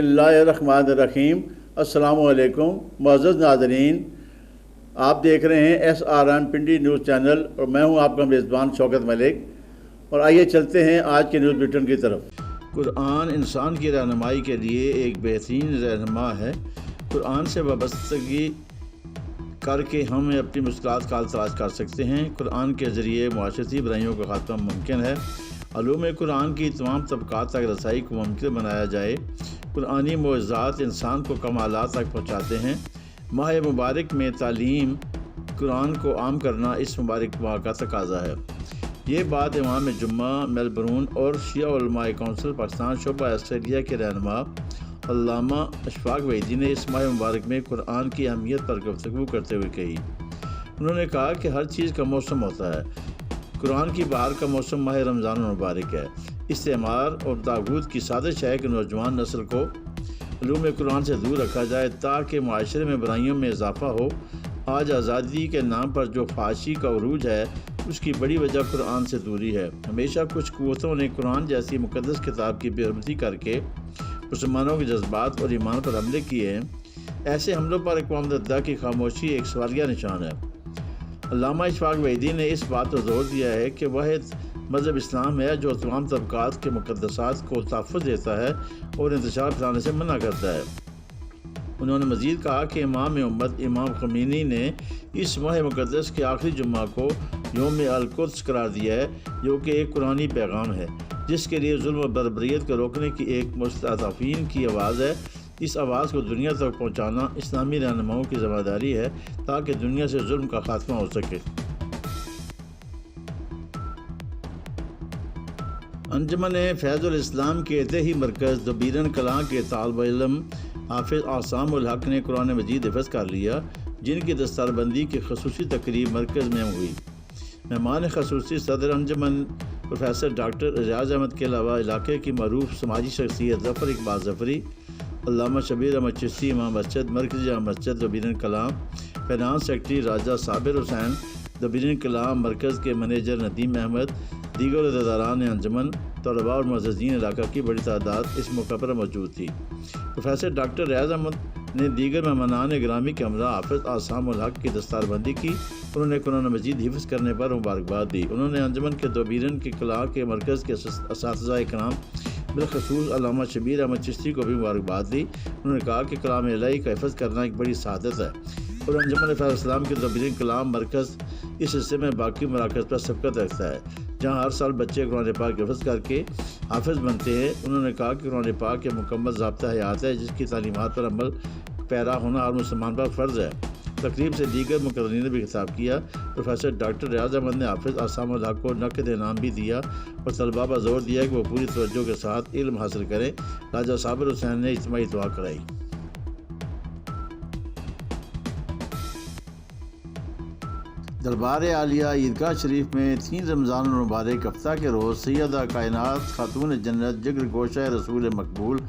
बिस्मिल्लाहिर्रहमानिर्रहीम। अस्सलामु अलैकुम मुअज़्ज़ज़ नाज़रीन, आप देख रहे हैं SRN पिंडी न्यूज़ चैनल और मैं हूं आपका मेज़बान शौकत मलिक। और आइए चलते हैं आज के न्यूज़ बुलेटिन की तरफ। कुरान इंसान की रहनुमाई के लिए एक बेहतरीन रहनुमा है। कुरान से वाबस्तगी करके हम अपनी मुश्किलात का हल तलाश कर सकते हैं। कुरान के ज़रिए मुआशरती बुराइयों का खात्मा मुमकिन है। अलूम कुरान की तमाम तबक़ात तक रसाई को मुमकिन बनाया जाए। कुरानी मोअज़्ज़ात इंसान को कमालात तक पहुँचाते हैं। माह मुबारक में तालीम कुरान को आम करना इस मुबारक माह का तकाज़ा है। ये बात इमाम जुम्मा मेलबर्न और शिया उलमाए कौंसिल पाकिस्तान शोबा ऑस्ट्रेलिया के रहनुमा अल्लामा अशफाक वहीदी ने इस माह मुबारक में कुरान की अहमियत पर गुफ्तगू करते हुए कही। उन्होंने कहा कि हर चीज़ का मौसम होता है। कुरान की बहार का मौसम माह रमज़ान मुबारक है। इस्तेमार और तागूत की साजिश है कि नौजवान नस्ल को उलूम कुरान से दूर रखा जाए ताकि माशरे में बुराइयों में इजाफ़ा हो। आज आज़ादी के नाम पर जो फाशी का उरूज है उसकी बड़ी वजह कुरान से दूरी है। हमेशा कुछ क़ुव्वतों ने कुरान जैसी मुक़द्दस किताब की बेइज्जती करके मुसलमानों के जज्बात और ईमान पर हमले किए हैं। ऐसे हमलों पर अक़वाम मुत्तहिदा की खामोशी एक सवालिया निशान है। अल्लामा अशफाक वहीदी ने इस बात पर जोर दिया है कि वह मज़हब इस्लाम है जो तमाम तबक़ात के मुक़द्दसात को तहफ़्फ़ुज़ देता है और इंतशार फैलाने से मना करता है। उन्होंने मज़ीद कहा कि इमाम उम्मत इमाम ख़मीनी ने इस माह मुक़द्दस के आखिरी जुम्मा को यौम अल-कुद्स करार दिया है, जो कि एक कुरानी पैगाम है जिसके लिए जुल्म और बर्बरियत को रोकने की एक मुस्तज़अफ़ीन की आवाज़ है। इस आवाज़ को दुनिया तक पहुँचाना इस्लामी रहनुमाओं की ज़िम्मेदारी है ताकि दुनिया से जुल्म का खात्मा हो सके। अंजुमन फैज़ुल इस्लाम के एतही मरकज़ दबीरन कलां के तालिब इल्म हाफ़िज़ आसाम उल हक ने कुरान मजीद हिफ़्ज़ कर लिया, जिनकी दस्तारबंदी की खसूसी तकरीब मरकज़ में हुई। मेहमान खसूसी सदर अंजुमन प्रोफेसर डॉक्टर एजाज़ अहमद के अलावा इलाके की मरूफ समाजी शख्सियत ज़फ़र इक़बाल ज़फ़री, अल्लामा शबीर अहमद चिश्ती इमाम मस्जिद मरकज़ी जामा मस्जिद दबीरन कलां, फाइनेंस सेक्रेटरी राजा साबिर हुसैन दबीरन कलां मरकज़ के मैनेजर नदीम अहमद, दीगर अहदेदारान अंजुमन, तलबा और मुअज़्ज़िज़ीन इलाका की बड़ी तादाद इस मौके पर मौजूद थी। प्रोफेसर डॉक्टर रियाज़ अहमद ने दीगर मेहमानान गिरामी के हमरा हाफ़िज़ आसाम उल हक की दस्तारबंदी की। उन्होंने कुरान मजीद हिफ़्ज़ करने पर मुबारकबाद दी। उन्होंने अंजुमन के दबीरन की कला के मरकज़ के असातिज़ा इकराम बिलख़ुसूस अल्लामा शबीर अहमद चिश्ती को भी मुबारकबाद दी। उन्होंने कहा कि कलाम इलाही का हिफ़्ज़ करना एक बड़ी सआदत है और अंजुमन फैज़ुल इस्लाम के दबीरन कलाम मरकज़ इस हिस्से में बाकी मराकज़ पर सबकत रखता है, जहाँ हर साल बच्चे कुरान पाक के हिफ़्ज़ करके हाफ़िज़ बनते हैं। उन्होंने कहा कि कुरान पाक के मुकम्मल ज़ाब्ता हयात है जिसकी तालीमात पर अमल पैरा होना हर मुसलमान पर फ़र्ज़ है। तकरीब से दीगर मुक़र्ररीन ने भी खिताब किया। प्रोफेसर डॉक्टर रियाज़ अहमद ने हाफ़िज़ आसाम उल हक को नक़द इनाम भी दिया और तलबा पर ज़ोर दिया कि वो पूरी तवज्जो के साथ इल्म हासिल करें। राजा साबिर हुसैन ने इज्तिमाई दुआ कराई। दरबार आलिया ईदगाह शरीफ में 3 रमज़ान मुबारक हफ्ता के रोज़ सैयदा कायनात खातून जन्नत जिगर गोशा रसूल मकबूल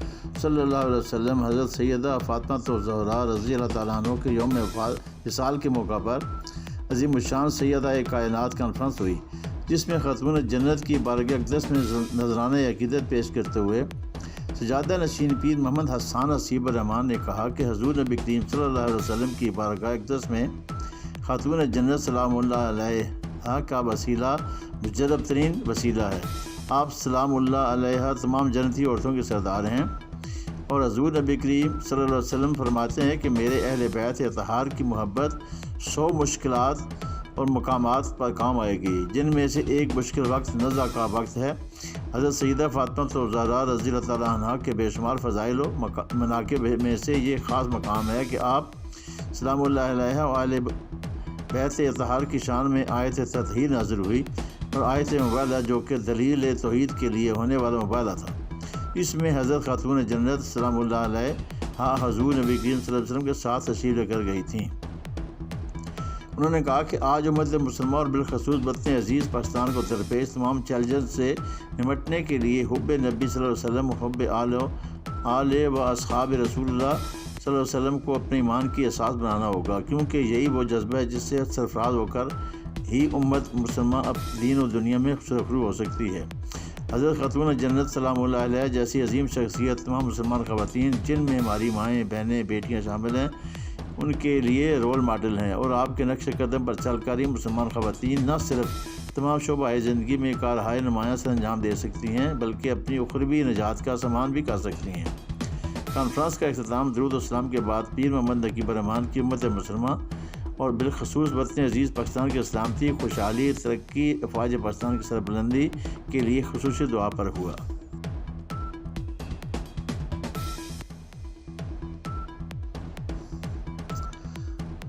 सल्लल्लाहु अलैहि वसल्लम हज़रत सैयदा फ़ातिमा ज़हरा रज़ी अल्लाह तआला अन्हा के यौम विसाल के मौका पर अज़ीम उश्शान सैयदा कायनात कॉन्फ्रेंस हुई, जिसमें खातून जन्नत की बारगाह अक़दस में नज़राना अक़ीदत पेश करते हुए सजादा नशीन पीर मोहम्मद हसन हसीब रहमान ने कहा कि हुज़ूर नबी करीम सल्लल्लाहु अलैहि वसल्लम की बारगाह अक़दस में खातून जन्नत सलामुल्लाह अलैहा का वसीला मुजर्रब तरीन वसीला है। आप सलामुल्लाह अलैहा तमाम जन्नती औरतों के सरदार हैं और हुज़ूर नबी करीम सल्लल्लाहु अलैहि वसल्लम फरमाते हैं कि मेरे अहले बैत अतहार की मोहब्बत 100 मुश्किलात और मकामात पर काम आएगी, जिनमें से एक मुश्किल वक्त नज़ा का वक्त है। हज़रत सैयदा फ़ातिमा ज़हरा रज़ी अल्लाह तआला अन्हा के बेशुमार फ़ज़ाइल व मनाक़िब में से ये ख़ास मकाम है कि आप सलामुल्लाह अलैहा व आले बैत अतहार की शान में आयत ततहीर नाज़िल हुई और आयत मुबाला जो कि दलील तौहीद के लिए होने वाला मुबाला था। इसमें हज़रत खातून जन्नत सलामुल्लाह अलैहा हुज़ूर नबी करीम सल्लल्लाहु अलैहि वसल्लम के साथ तशरीफ़ लेकर गई थीं। उन्होंने कहा कि आज उम्मत मुसलमान और बिलखसूस वतन अज़ीज़ पाकिस्तान को दरपेश तमाम चैलेंज से निमटने के लिए हुब्बे नबी सल्लल्लाहु अलैहि वसल्लम हुब्बे आले व अस्हाब रसूलुल्लाह सल्लल्लाहु अलैहि वसल्लम को अपने ईमान की असास बनाना होगा, क्योंकि यही वो जज्बा है जिससे सरफराज होकर ही उम्मत मुसलमान अब दीन और दुनिया में सुरखरू हो सकती है। حضرت خاتون جنت سلام اللہ علیہ جیسی عظیم شخصیت تمام مسلمان خواتین، جن میں ہماری مائیں، بہنیں، بیٹیاں شامل ہیں، ان کے لیے رول ماڈل ہیں، اور آپ کے نقش قدم پر چل کر مسلمان خواتین نہ صرف تمام شعبۂ زندگی میں کارہائے نمایاں سے انجام دے سکتی ہیں، بلکہ اپنی اخروی نجات کا سامان بھی کر سکتی ہیں۔ کانفرنس کا اختتام درود و سلام کے بعد پیر محمد نقیب الرحمان کی امت مسلمہ اور بالخصوص وطن عزیز پاکستان کی سلامتی، خوشحالی، ترقی، افواج پاکستان کی سربلندی کے لیے خصوصی دعا پر ہوا۔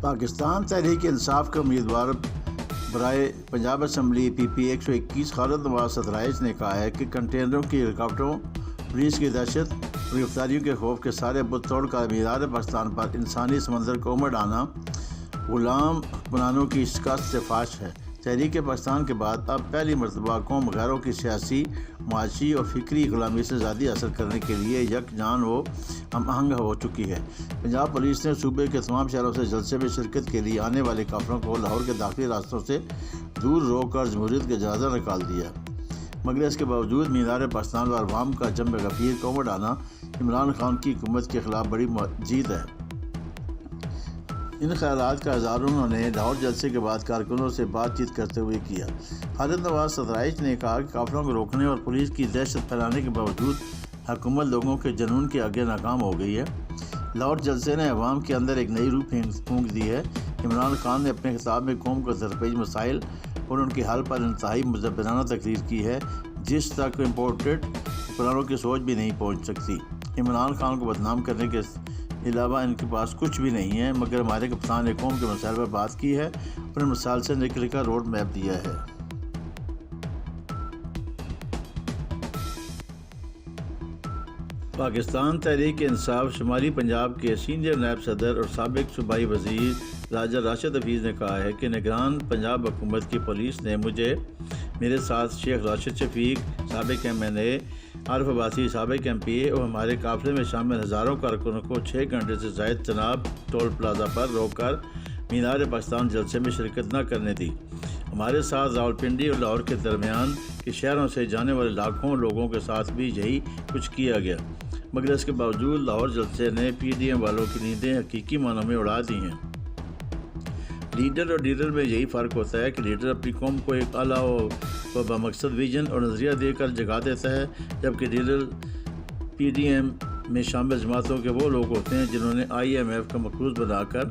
پاکستان تحریک انصاف کے امیدوار برائے پنجاب اسمبلی PP 121 خالد نواز سترائش نے کہا ہے کہ کنٹینروں کی رکاوٹوں، پولیس کی دہشت اور گرفتاریوں کے خوف کے سارے بت توڑ کر میدان پاکستان پر انسانی سمندر کو امڑ آنا غلام حکمرانوں کی شکست سے فاش ہے۔ تحریک پاکستان کے بعد اب پہلی مرتبہ قوم غیروں کی سیاسی، معاشی اور فکری غلامی سے آزادی حاصل کرنے کے لیے یک جان و ہم آہنگ ہو چکی ہے۔ پنجاب پولیس نے صوبے کے تمام شہروں سے جلسے میں شرکت کے لیے آنے والے کافروں کو لاہور کے داخلی راستوں سے دور روک کر جمہوریت کا جنازہ نکال دیا، مگر اس کے باوجود مینار پاکستان اور عوام کا جم غفیر کو امڑ آنا عمران خان کی حکومت کے خلاف بڑی جیت ہے۔ ان خیالات کا اظہار انہوں نے لاہور جلسے کے بعد کارکنوں سے بات چیت کرتے ہوئے کیا۔ خالد نواز سترائش نے کہا کہ کافروں کو روکنے اور پولیس کی دہشت پھیلانے کے باوجود حکومت لوگوں کے جنون کے آگے ناکام ہو گئی ہے۔ لاہور جلسے نے عوام کے اندر ایک نئی روح پھونک دی ہے۔ عمران خان نے اپنے خطاب میں قوم کو درپیش مسائل اور ان کے حل پر انتہائی مدبرانہ تقریر کی ہے، جس تک امپورٹڈ حکمرانوں کی سوچ بھی نہیں پہنچ سکتی۔ عمران خان کو بدنام کرنے کے علاوہ ان کے پاس کچھ بھی نہیں ہے، مگر ہمارے کپتان نے قوم کے مسائل پر بات کی ہے اور ان مسائل سے نکل کر روڈ میپ دیا ہے۔ پاکستان تحریک انصاف شمالی پنجاب کے سینئر نائب صدر اور سابق صوبائی وزیر راجہ راشد حفیظ نے کہا ہے کہ نگران پنجاب حکومت کی پولیس نے مجھے، میرے ساتھ شیخ راشد شفیق سابق MNA، عارف عباسی سابق MP اور ہمارے قافلے میں شامل ہزاروں کارکنوں کو 6 گھنٹے سے زائد چناب ٹول پلازا پر روک کر مینار پاکستان جلسے میں شرکت نہ کرنے دی۔ ہمارے ساتھ راولپنڈی اور لاہور کے درمیان کے شہروں سے جانے والے لاکھوں لوگوں کے ساتھ بھی یہی کچھ کیا گیا، مگر اس کے باوجود لاہور جلسے نے PDM والوں کی نیندیں حقیقی معنوں میں اڑا دی ہیں۔ لیڈر اور ڈیلر میں یہی فرق ہوتا ہے کہ لیڈر اپنی قوم کو ایک اعلیٰ و بامقصد ویژن اور نظریہ دے کر جگا دیتا ہے، جبکہ ڈیلر PDM میں شامل جماعتوں کے وہ لوگ ہوتے ہیں جنہوں نے IMF کا مقروض بنا کر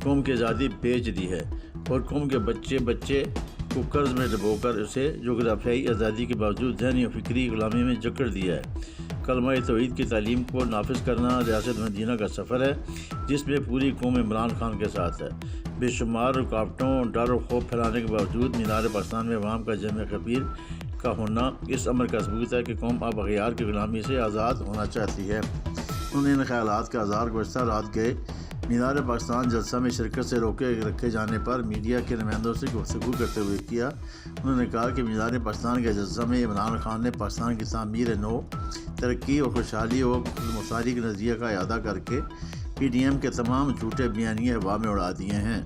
قوم کی آزادی بیچ دی ہے اور قوم کے بچے کو قرض میں ڈبو کر اسے جغرافیائی آزادی کے باوجود ذہنی و فکری غلامی میں جکڑ دیا ہے۔ کلمہ توحید کی تعلیم کو نافذ کرنا ریاست مدینہ کا سفر ہے، جس میں پوری قوم عمران خان کے ساتھ ہے۔ بے شمار رکاوٹوں، ڈر و خوف پھیلانے کے باوجود مینار پاکستان میں عوام کا جمع غفیر کا ہونا اس امر کا ثبوت ہے کہ قوم اب اغیار کی غلامی سے آزاد ہونا چاہتی ہے۔ انہوں نے ان خیالات کا اظہار گزشتہ رات گئے مینار پاکستان جلسہ میں شرکت سے روکے رکھے جانے پر میڈیا کے نمائندوں سے گفتگو کرتے ہوئے کیا۔ انہوں نے کہا کہ مینار پاکستان کے جلسہ میں عمران خان نے پاکستان کی تعمیر نو، ترقی اور خوشحالی و مساری کے نظریہ کا اعادہ کر کے PDM کے تمام جھوٹے بیانیے ہوا میں اڑا دیے ہیں۔